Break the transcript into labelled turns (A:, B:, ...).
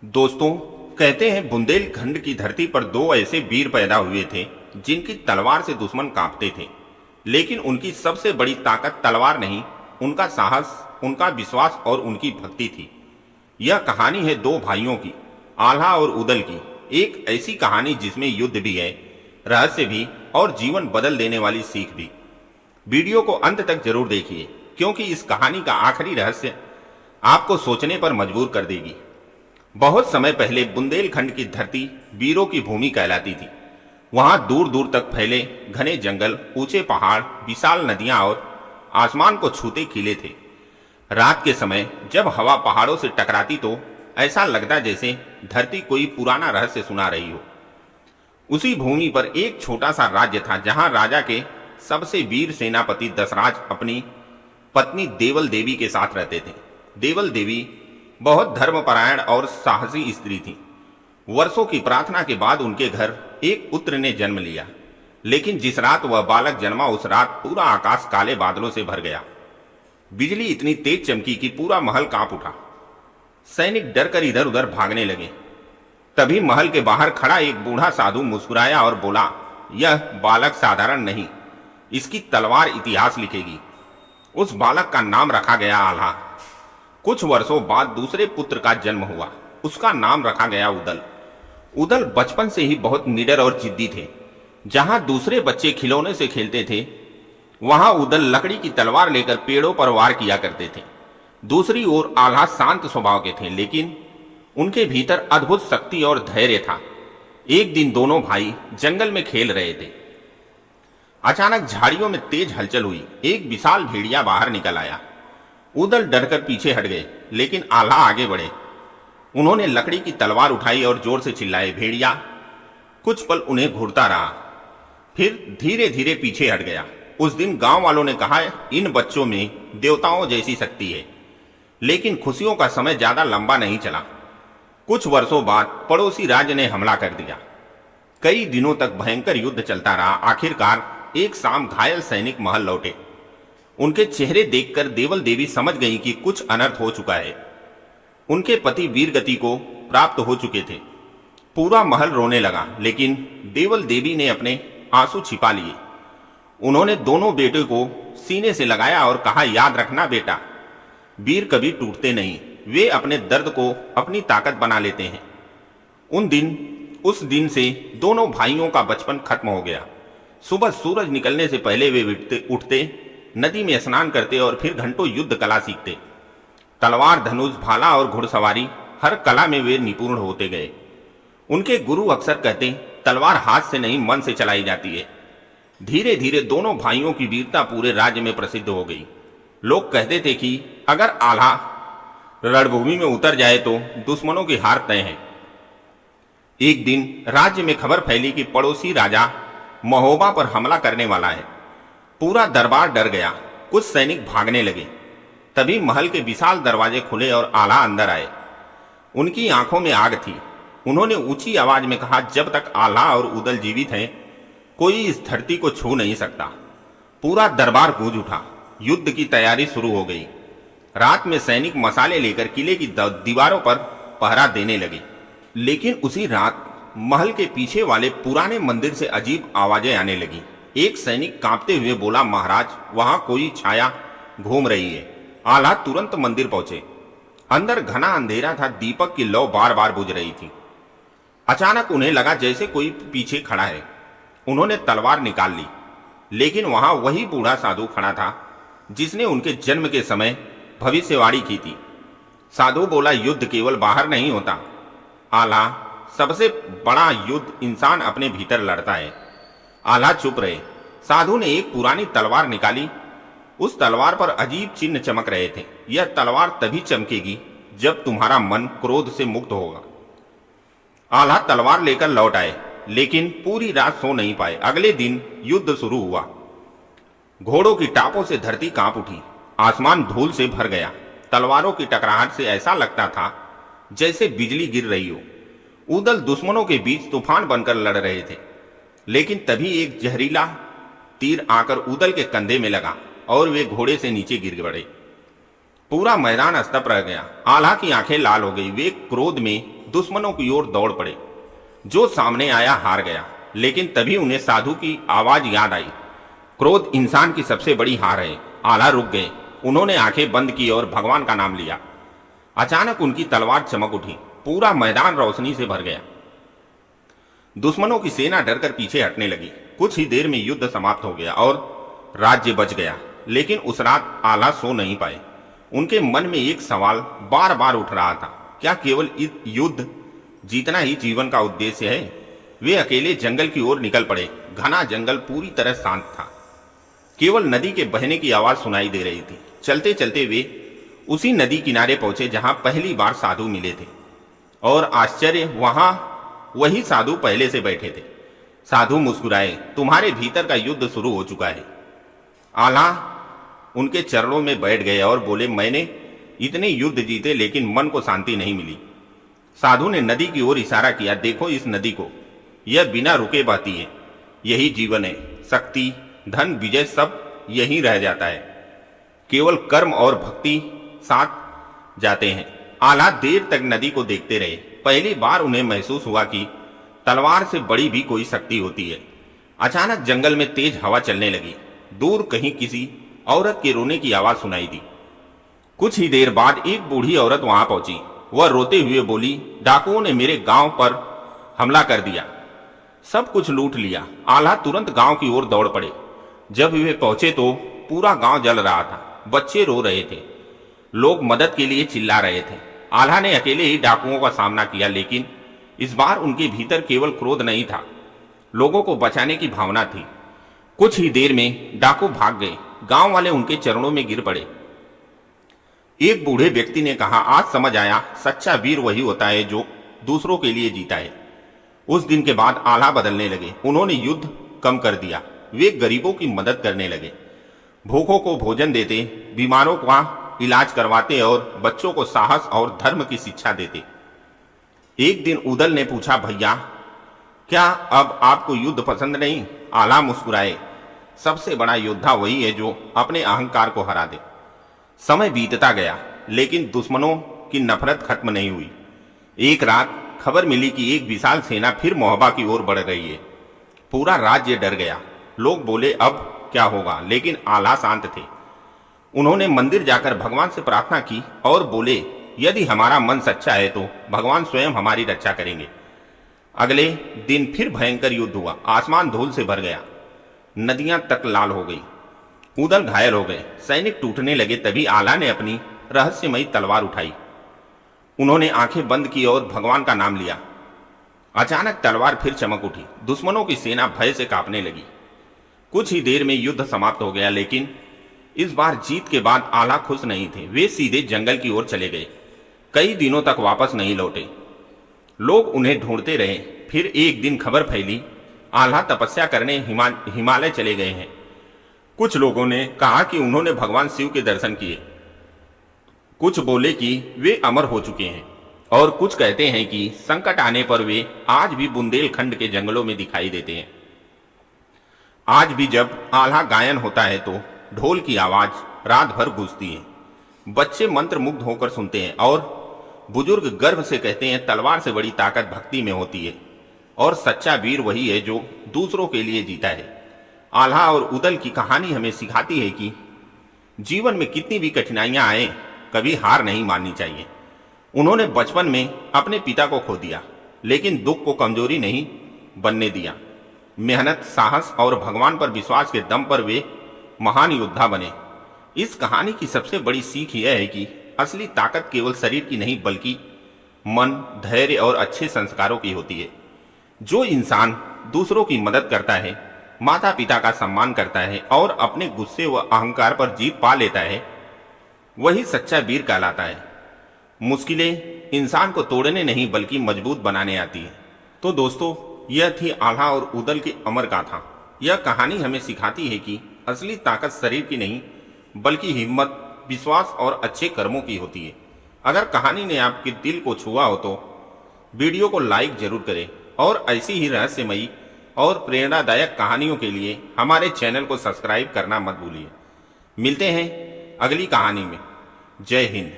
A: दोस्तों, कहते हैं बुंदेलखंड की धरती पर दो ऐसे वीर पैदा हुए थे जिनकी तलवार से दुश्मन कांपते थे। लेकिन उनकी सबसे बड़ी ताकत तलवार नहीं, उनका साहस, उनका विश्वास और उनकी भक्ति थी। यह कहानी है दो भाइयों की, आल्हा और उदल की। एक ऐसी कहानी जिसमें युद्ध भी है, रहस्य भी और जीवन बदल देने वाली सीख भी। वीडियो को अंत तक जरूर देखिए, क्योंकि इस कहानी का आखिरी रहस्य आपको सोचने पर मजबूर कर देगी। बहुत समय पहले बुंदेलखंड की धरती वीरों की भूमि कहलाती थी। वहां दूर दूर तक फैले घने जंगल, ऊंचे पहाड़, विशाल नदियां और आसमान को छूते किले थे। रात के समय जब हवा पहाड़ों से टकराती तो ऐसा लगता जैसे धरती कोई पुराना रहस्य सुना रही हो। उसी भूमि पर एक छोटा सा राज्य था जहां राजा के सबसे वीर सेनापति दशराज अपनी पत्नी देवल देवी के साथ रहते थे। देवल देवी बहुत धर्मपरायण और साहसी स्त्री थी। वर्षों की प्रार्थना के बाद उनके घर एक पुत्र ने जन्म लिया। लेकिन जिस रात वह बालक जन्मा, उस रात पूरा आकाश काले बादलों से भर गया। बिजली इतनी तेज चमकी कि पूरा महल कांप उठा। सैनिक डरकर इधर उधर भागने लगे। तभी महल के बाहर खड़ा एक बूढ़ा साधु मुस्कुराया और बोला, यह बालक साधारण नहीं, इसकी तलवार इतिहास लिखेगी। उस बालक का नाम रखा गया आल्हा। कुछ वर्षों बाद दूसरे पुत्र का जन्म हुआ। उसका नाम रखा गया उदल। उदल बचपन से ही बहुत निडर और जिद्दी थे। जहां दूसरे बच्चे खिलौने से खेलते थे, वहां उदल लकड़ी की तलवार लेकर पेड़ों पर वार किया करते थे। दूसरी ओर आल्हा शांत स्वभाव के थे, लेकिन उनके भीतर अद्भुत शक्ति और धैर्य था। एक दिन दोनों भाई जंगल में खेल रहे थे। अचानक झाड़ियों में तेज हलचल हुई। एक विशाल भेड़िया बाहर निकल आया। उदल डरकर पीछे हट गए, लेकिन आल्हा आगे बढ़े। उन्होंने लकड़ी की तलवार उठाई और जोर से चिल्लाए। भेड़िया कुछ पल उन्हें घूरता रहा, फिर धीरे धीरे पीछे हट गया। उस दिन गांव वालों ने कहा, इन बच्चों में देवताओं जैसी शक्ति है। लेकिन खुशियों का समय ज्यादा लंबा नहीं चला। कुछ वर्षों बाद पड़ोसी राज्य ने हमला कर दिया। कई दिनों तक भयंकर युद्ध चलता रहा। आखिरकार एक शाम घायल सैनिक महल लौटे। उनके चेहरे देखकर देवल देवी समझ गई कि कुछ अनर्थ हो चुका है। उनके पति वीरगति को प्राप्त हो चुके थे। पूरा महल रोने लगा, लेकिन देवल देवी ने अपने आंसू छिपा लिए। उन्होंने दोनों बेटे को सीने से लगाया और कहा, याद रखना बेटा, वीर कभी टूटते नहीं, वे अपने दर्द को अपनी ताकत बना लेते हैं। उस दिन से दोनों भाइयों का बचपन खत्म हो गया। सुबह सूरज निकलने से पहले वे उठते, नदी में स्नान करते और फिर घंटों युद्ध कला सीखते। तलवार, धनुष, भाला और घुड़सवारी, हर कला में वे निपुण होते गए। उनके गुरु अक्सर कहते, तलवार हाथ से नहीं मन से चलाई जाती है। धीरे धीरे दोनों भाइयों की वीरता पूरे राज्य में प्रसिद्ध हो गई। लोग कहते थे कि अगर आल्हा रणभूमि में उतर जाए तो दुश्मनों की हार तय है। एक दिन राज्य में खबर फैली कि पड़ोसी राजा महोबा पर हमला करने वाला है। पूरा दरबार डर गया। कुछ सैनिक भागने लगे। तभी महल के विशाल दरवाजे खुले और आल्हा अंदर आए। उनकी आंखों में आग थी। उन्होंने ऊंची आवाज में कहा, जब तक आल्हा और उदल जीवित हैं, कोई इस धरती को छू नहीं सकता। पूरा दरबार गूंज उठा। युद्ध की तैयारी शुरू हो गई। रात में सैनिक मसाले लेकर किले की दीवारों पर पहरा देने लगे। लेकिन उसी रात महल के पीछे वाले पुराने मंदिर से अजीब आवाजें आने लगी। एक सैनिक कांपते हुए बोला, महाराज, वहां कोई छाया घूम रही है। आल्हा तुरंत मंदिर पहुंचे। अंदर घना अंधेरा था। दीपक की लौ बार बार बुझ रही थी। अचानक उन्हें लगा जैसे कोई पीछे खड़ा है। उन्होंने तलवार निकाल ली, लेकिन वहां वही बूढ़ा साधु खड़ा था जिसने उनके जन्म के समय भविष्यवाणी की थी। साधु बोला, युद्ध केवल बाहर नहीं होता आल्हा, सबसे बड़ा युद्ध इंसान अपने भीतर लड़ता है। आल्हा चुप रहे। साधु ने एक पुरानी तलवार निकाली। उस तलवार पर अजीब चिन्ह चमक रहे थे। यह तलवार तभी चमकेगी जब तुम्हारा मन क्रोध से मुक्त होगा। आल्हा तलवार लेकर लौट आए, लेकिन पूरी रात सो नहीं पाए। अगले दिन युद्ध शुरू हुआ। घोड़ों की टापों से धरती कांप उठी। आसमान धूल से भर गया। तलवारों की टकराहट से ऐसा लगता था जैसे बिजली गिर रही हो। उदल दुश्मनों के बीच तूफान बनकर लड़ रहे थे। लेकिन तभी एक जहरीला तीर आकर उदल के कंधे में लगा और वे घोड़े से नीचे गिर पड़े। पूरा मैदान स्तब्ध रह गया। आल्हा की आंखें लाल हो गई। वे क्रोध में दुश्मनों की ओर दौड़ पड़े। जो सामने आया हार गया, लेकिन तभी उन्हें साधु की आवाज याद आई। क्रोध इंसान की सबसे बड़ी हार है। आला रुक गए। उन्होंने आंखें बंद की और भगवान का नाम लिया। अचानक उनकी तलवार चमक उठी। पूरा मैदान रोशनी से भर गया। दुश्मनों की सेना डरकर पीछे हटने लगी। कुछ ही देर में युद्ध समाप्त हो गया और राज्य बच गया। लेकिन उस रात आला सो नहीं पाए। उनके मन में एक सवाल बार बार उठ रहा था, क्या केवल युद्ध जीतना ही जीवन का उद्देश्य है? वे अकेले जंगल की ओर निकल पड़े। घना जंगल पूरी तरह शांत था। केवल नदी के बहने की आवाज सुनाई दे रही थी। चलते चलते वे उसी नदी किनारे पहुंचे जहां पहली बार साधु मिले थे। और आश्चर्य, वहां वही साधु पहले से बैठे थे। साधु मुस्कुराए, तुम्हारे भीतर का युद्ध शुरू हो चुका है। आला उनके चरणों में बैठ गए और बोले, मैंने इतने युद्ध जीते लेकिन मन को शांति नहीं मिली। साधु ने नदी की ओर इशारा किया, देखो इस नदी को, यह बिना रुके बहती है। यही जीवन है। शक्ति, धन, विजय सब यहीं रह जाता है। केवल कर्म और भक्ति साथ जाते हैं। आला देर तक नदी को देखते रहे। पहली बार उन्हें महसूस हुआ कि तलवार से बड़ी भी कोई शक्ति होती है। अचानक जंगल में तेज हवा चलने लगी। दूर कहीं किसी औरत के रोने की आवाज सुनाई दी। कुछ ही देर बाद एक बूढ़ी औरत वहां पहुंची। वह रोते हुए बोली, डाकुओं ने मेरे गांव पर हमला कर दिया, सब कुछ लूट लिया। आल्हा तुरंत गांव की ओर दौड़ पड़े। जब वे पहुंचे तो पूरा गांव जल रहा था। बच्चे रो रहे थे। लोग मदद के लिए चिल्ला रहे थे। आल्हा ने अकेले ही डाकुओं का सामना किया, लेकिन इस बार उनके भीतर केवल क्रोध नहीं था, लोगों को बचाने की भावना थी। कुछ ही देर में डाकू भाग गए। गांव वाले उनके चरणों में गिर पड़े। एक बूढ़े व्यक्ति ने कहा, आज समझ आया, सच्चा वीर वही होता है जो दूसरों के लिए जीता है। उस दिन के बाद आल्हा बदलने लगे। उन्होंने युद्ध कम कर दिया। वे गरीबों की मदद करने लगे, भूखों को भोजन देते, बीमारों का इलाज करवाते और बच्चों को साहस और धर्म की शिक्षा देते। एक दिन उदल ने पूछा, भैया क्या अब आपको युद्ध पसंद नहीं? आल्हा मुस्कुराए, सबसे बड़ा योद्धा वही है जो अपने अहंकार को हरा दे। समय बीतता गया, लेकिन दुश्मनों की नफरत खत्म नहीं हुई। एक रात खबर मिली कि एक विशाल सेना फिर मोहबा की ओर बढ़ रही है। पूरा राज्य डर गया। लोग बोले, अब क्या होगा? लेकिन आल्हा शांत थे। उन्होंने मंदिर जाकर भगवान से प्रार्थना की और बोले, यदि हमारा मन सच्चा है तो भगवान स्वयं हमारी रक्षा करेंगे। अगले दिन फिर भयंकर युद्ध हुआ। आसमान धूल से भर गया। नदियां तक लाल हो गई। उदल घायल हो गए। सैनिक टूटने लगे। तभी आल्हा ने अपनी रहस्यमयी तलवार उठाई। उन्होंने आंखें बंद की और भगवान का नाम लिया। अचानक तलवार फिर चमक उठी। दुश्मनों की सेना भय से कांपने लगी। कुछ ही देर में युद्ध समाप्त हो गया, लेकिन इस बार जीत के बाद आल्हा खुश नहीं थे। वे सीधे जंगल की ओर चले गए। कई दिनों तक वापस नहीं लौटे। लोग उन्हें ढूंढते रहे। फिर एक दिन खबर फैली, आल्हा तपस्या करने हिमालय चले गए हैं। कुछ लोगों ने कहा कि उन्होंने भगवान शिव के दर्शन किए। कुछ बोले कि वे अमर हो चुके हैं और कुछ कहते हैं कि संकट आने पर वे आज भी बुंदेलखंड के जंगलों में दिखाई देते हैं। आज भी जब आल्हा गायन होता है तो ढोल की आवाज रात भर गूंजती है। बच्चे मंत्र मुग्ध होकर सुनते हैं और बुजुर्ग गर्व से कहते हैं, तलवार से बड़ी ताकत भक्ति में होती है और सच्चा वीर वही है जो दूसरों के लिए जीता है। आल्हा और उदल की कहानी हमें सिखाती है कि जीवन में कितनी भी कठिनाइयां आए, कभी हार नहीं माननी चाहिए। उन्होंने बचपन में अपने पिता को खो दिया, लेकिन दुख को कमजोरी नहीं बनने दिया। मेहनत, साहस और भगवान पर विश्वास के दम पर वे महान योद्धा बने। इस कहानी की सबसे बड़ी सीख यह है कि असली ताकत केवल शरीर की नहीं बल्कि मन, धैर्य और अच्छे संस्कारों की होती है। जो इंसान दूसरों की मदद करता है, माता पिता का सम्मान करता है और अपने गुस्से व अहंकार पर जीत पा लेता है, वही सच्चा वीर कहलाता है। मुश्किलें इंसान को तोड़ने नहीं बल्कि मजबूत बनाने आती है। तो दोस्तों, यह थी आल्हा और उदल की अमर गाथा। यह कहानी हमें सिखाती है कि असली ताकत शरीर की नहीं बल्कि हिम्मत, विश्वास और अच्छे कर्मों की होती है। अगर कहानी ने आपके दिल को छुआ हो तो वीडियो को लाइक जरूर करें और ऐसी ही रहस्यमयी और प्रेरणादायक कहानियों के लिए हमारे चैनल को सब्सक्राइब करना मत भूलिए। मिलते हैं अगली कहानी में। जय हिंद।